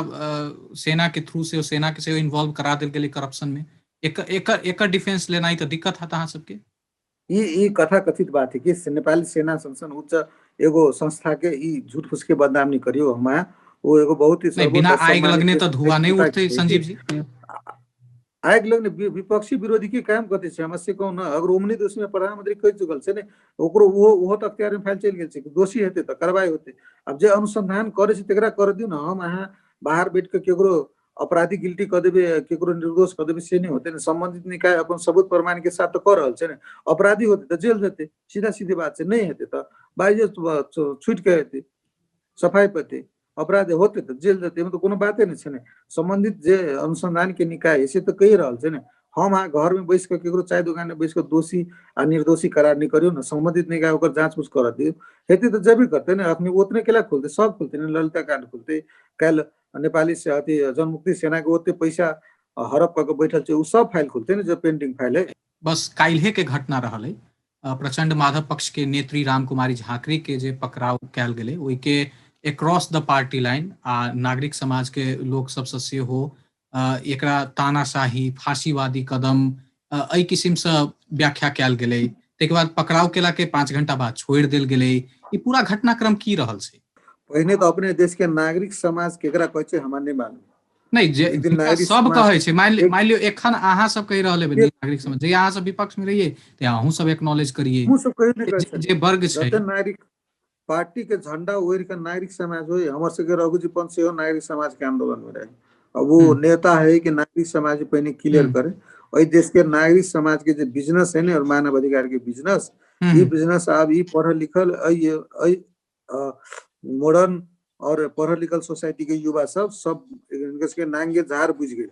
सेना के थ्रू से सेना के से इन्वॉल्व करा देल गेलै करप्शन में। एक डिफेंस लेना ही तो दिक्कत है अहाँ सबके। ई कथा कथित बात है कि नेपाली सेना संगठन उच्च एगो संस्था के ई झूठ फूस के बदनाम नहीं करियो। हम वो एगो बहुत ही नहीं, बिना आग लगने तो धुआं नहीं उठते संजीव जी। आग लगने विपक्षी विरोधी के काम कथी छै? हमसे कहू ना, अगर ओमनी दोष में प्रधानमंत्री कह चुकल छै ने, ओकरो वो तो अख्तियार में फाइल चल गेल छै, दोषी हेतै तो कार्रवाई होतै। अब जे अनुसंधान करे छै तेकरा कर दियो ना। हम अहाँ बाहर बैठ के केकरो अपराधी गिल्टी कर देबे, केकरो निर्दोष कर देबे, से नहीं होते ना। संबंधित निकाय अपन सबूत प्रमाण के साथ तो कर रहल छै ने। अपराधी होते तो जेल जेते, सीधा सीधी बात छै। नहीं हेतै तो बाइजे छूट के हेतै, सफाई पेतै। अपराध होते तो जेल जेते, में तो कोनो बाते नहीं छै ने। संबंधित जे अनुसंधान के निकाय से तो कही रहल छै ने। हम अहाँ घर में बैस के केकरो चाय दुकान में बैस के दोषी आ निर्दोषी करार नहीं करियो ना। संबंधित निकाय ओकर जांच पूछ कर दियो, हेतै तो जेबे करते ना। अखनी उतने केला खुलते, सब खुलते ना। ललिता कांड खुलते, कल नेपाली से अथी जनमुक्ति सेना के ओते पैसा हड़प करके बैठल छै, उ सब फाइल खुलते ना, जो पेंडिंग फाइल है। बस काल्हे के घटना रहल है, प्रचंड माधव पक्ष के नेत्री रामकुमारी झांकरी के जे पकड़ाव कैल गेलै, ओहि के एक्रॉस द पार्टी लाइन आ नागरिक समाज के लोक सब से सेहो एकरा तानाशाही, फांसीवादी कदम एहि किस्म से व्याख्या कैल गेलै। ताहिके बाद पकड़ाव केला के 5 घंटा बाद छोड़ि देल गेलै। ई पूरा घटनाक्रम की रहल छै? पहिने तो अपने देश के नागरिक समाज केकरा कहै छै हमरा नहीं मालूम। नहीं, जे एक दिन नागरिक सब समाज कहै छै। मान लियो एखन अहाँ सब कहि रहल हेबै नागरिक समाज, जे अहाँ सब विपक्ष में रहिए ते अहूँ सब एक्नॉलेज करिए हमहूँ सब कहियो नहीं कहै जे वर्ग छै। जते नागरिक पार्टी के झंडा ओढ़ के नागरिक समाज हो, हमर सबके रघुजी पंत से नागरिक समाज के आंदोलन में रहे। अब वो नेता है कि नागरिक समाज पहिने क्लियर करे। और देश के नागरिक समाज के जो बिजनेस है ना, और मानव अधिकार के बिजनेस, ये बिजनेस अब ये पढ़ल लिखल मॉडर्न और पढ़ल लिखल सोसाइटी के युवा सब इनके नांगे झार बुझ गए।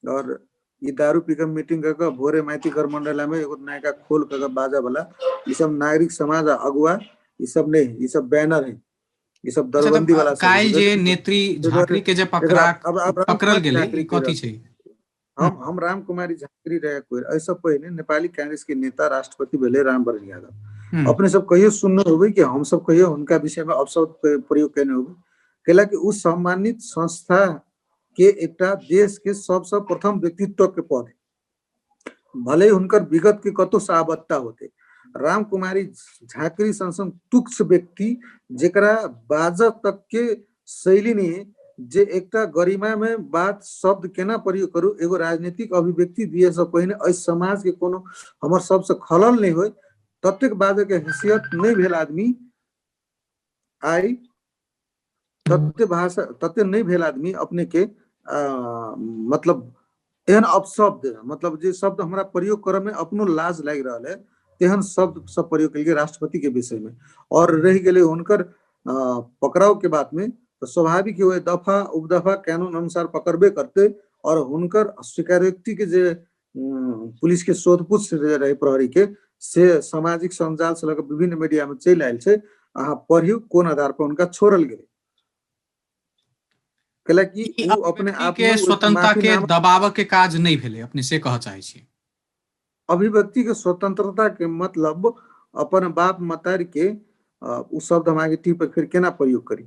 और ये दारू पी के मीटिंग करके भोरे माइती कर मंडला में एगो नायका खोल कर बाजा वाला, ये सब नागरिक समाज अगुआ, ये सब नहीं, ये सब बैनर है, ये सब दरबंदी वाला सब। काल जे नेत्री झांकरी के जे पकड़ल गेलै, कथी छै? हम राम कुमारी झांकरी रहे कोई ऐसा पहले नेपाली कांग्रेस के नेता राष्ट्रपति भेले रामवरण यादव। अपने सब कहियो सुनने होबे कि हम सब कहियो उनका विषय में अपशब्द प्रयोग करने होबे। केला कि उस सम्मानित संस्था के एकटा देश के सबसे प्रथम व्यक्तित्व के पद, भले उनकर विगत के कतो साबत्ता होते। राम कुमारी झांकरी संसन तुक्ष व्यक्ति जेकरा बाजा तक के शैली नहीं, जे एकटा गरिमा में बात शब्द केना प्रयोग करू, एगो राजनीतिक अभिव्यक्ति दिए से पहिने इस समाज के कोनो हमर सबसे खलल नहीं होय, ततेक बाजे के हैसियत नहीं भेल आदमी आई, तते भाषा तते नहीं भेल आदमी अपने के मतलब एहन अपशब्द, मतलब जे शब्द हमरा प्रयोग करे में अपनो लाज लाग रहा है, तेहन शब्द सब प्रयोग करिए राष्ट्रपति के विषय में। और रह गए उनकर पकड़ाव के बात में, तो स्वाभाविक हुए दफा उपदफा कानून अनुसार पकड़बे करते। और उनकर स्वीकारोक्ति के जे पुलिस के शोधपूछ रहे प्रहरी के, से सामाजिक सञ्जाल से लगे विभिन्न मीडिया में चलि आयल छै, अहाँ पढ़ियौ कोन आधार पर हुनका छोड़ल गेलै। कैलाकि ई उ अपने अभिव्यक्ति आप के में स्वतंत्रता के माफीनामा दबाव के काज नहीं भेले, अपने से कह चाहे छी। अभिव्यक्ति के स्वतंत्रता के मतलब अपन बाप मतारी के उ शब्द हम आगे टी पर फिर केना प्रयोग करी,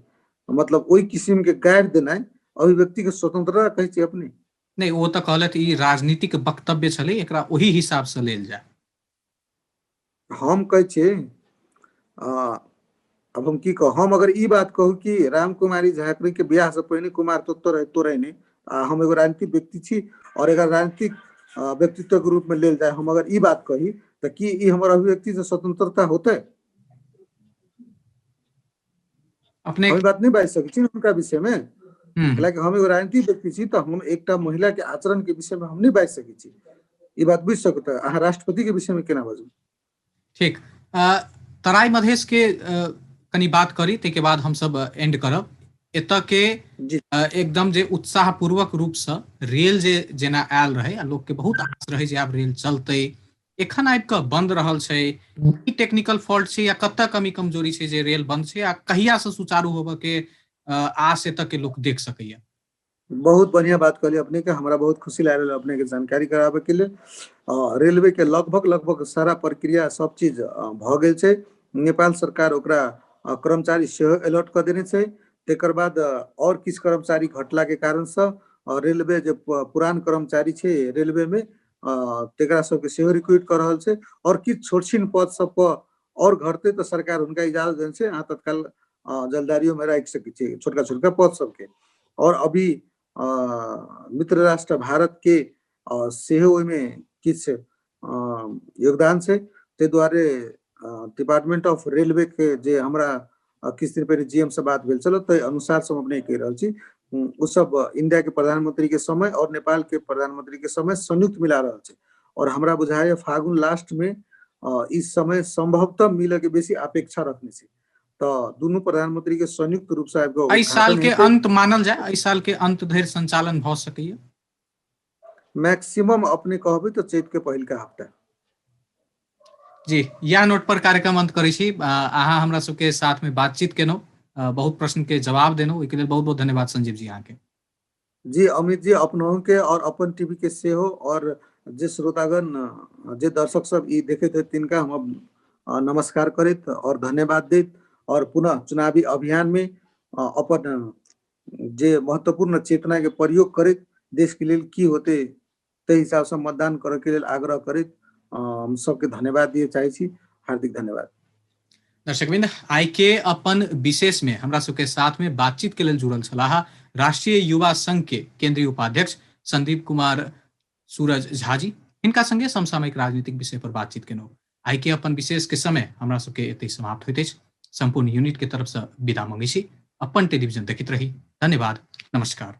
मतलब ओहि किस्म के गाड़ि देनाइ अभिव्यक्ति के स्वतंत्रता कहै छी अपने। नहीं, वो तो कहलथि ई राजनीतिक वक्तव्य छलै, एकरा ओही हिसाब से लेल जाय। हम कहै छियै अब हम की कहू, हम अगर ई बात कहू कि राम कुमारी झाकरी के बियाह से पहिने कुमार तो रहे नहीं, हम एगो राजनीतिक व्यक्ति छी और एकर राजनीतिक व्यक्तित्व के रूप में लेल जाए, हम अगर ई बात कही तो कि ई हमर अभिव्यक्ति से स्वतंत्रता होते? अपने हम ई बात नहीं बाजि सकै छी उनका विषय में, हम्म, हालांकि हम एगो राजनीतिक व्यक्ति छी तो हम एकटा महिला के आचरण के विषय में हम नहीं बाजि सकै छी। ई बात बुझि सकू तो अहाँ राष्ट्रपति के विषय में केना बाजू? ठीक। तराई मधेश के कनी बात करी, ते के बाद हम सब एंड करब। एतऽ के जी एकदम जे उत्साहपूर्वक रूप से रेल जे जेना आयल रहे, आ लोग के बहुत आस रहे जे आब रेल चलते, एखन आबि कऽ बंद रहल छै। की टेक्निकल फॉल्ट छै या कतऽ कमी कमजोरी छै जे रेल बंद छै, आ कहिया से सुचारू होबऽ के आस एतऽ के लोग देख सकैया? बहुत बढ़िया बात कहली अपने के, हमरा बहुत खुशी लागल अपने के जानकारी कराबे के लिए। रेलवे के लगभग सारा प्रक्रिया सब चीज भ गेल छै। नेपाल सरकार ओकरा कर्मचारी सेहो अलर्ट कऽ देने छै। तेकर बाद और किछु कर्मचारी घटला के कारण से रेलवे जे पुरान कर्मचारी छै रेलवे में तेकरा सबके सेहो रिक्रूट कर रहल छै, और किछु छोट छीन पद सब पर और घटते तो सरकार हुनका इजाजत देने छै, अहाँ तत्काल जलदारियों में राखि सकै छियै छोटका छोटका पद सबके। और अभी मित्र राष्ट्र भारत के सेहो ओहिमे किछु योगदान छै, ताहि दुआरे डिपार्टमेंट ऑफ रेलवे के जे हमरा किछु दिन पहले जीएम से बात भेल छल, ताहि अनुसार से हम अपने कहि रहल छी, उ सब इंडिया के प्रधानमंत्री के समय और नेपाल के प्रधानमंत्री के समय संयुक्त मिला रहल छै, और हमरा बुझाय फागुन लास्ट में इस समय संभवतः मिले के बेसी अपेक्षा रखने छै। तो दुनू प्रधानमंत्री के संयुक्त रूप से आबि एहि साल उद्घाटन के हेतै। अंत मानल जाए, एहि साल के अंत धरि संचालन भ सकैया? मैक्सिमम अपने कहबै तो चैत के पहिलका हफ्ता। जी, इएह नोट पर कार्यक्रम अंत करै छी। अहाँ हमरा सबके साथ में बातचीत केलहुँ, बहुत प्रश्न के जवाब देलहुँ, ओहिके लेल बहुत बहुत धन्यवाद संजीव जी अहाँके। जी अमित जी, अपनों के और अपन टीवी के सेहो, और जे श्रोतागण जे दर्शक सब ई देखैत हेत तिनका हम नमस्कार करैत और धन्यवाद दैत, और पुनः चुनावी अभियान में अपन जे महत्वपूर्ण चेतना के प्रयोग करैत देश के लेल की होते ताहि हिसाब से मतदान करे के लेल आग्रह करैत हम सबके धन्यवाद दिए चाहे छी। हार्दिक धन्यवाद। दर्शकवृंद, आई के अपन विशेष में हमरा सबके साथ में बातचीत के लेल जुड़ल छलाह राष्ट्रीय युवा संघ के केंद्रीय उपाध्यक्ष संदीप कुमार सूरज झा जी। हिनका संगे समसामयिक राजनीतिक विषय पर बातचीत केलहुँ। आई के अपन विशेष के समय हमरा सबके एतै समाप्त होइत अछि। संपूर्ण यूनिट के तरफ से विदा मंगै छी। अपन टेलीविजन देखैत रही। धन्यवाद, नमस्कार।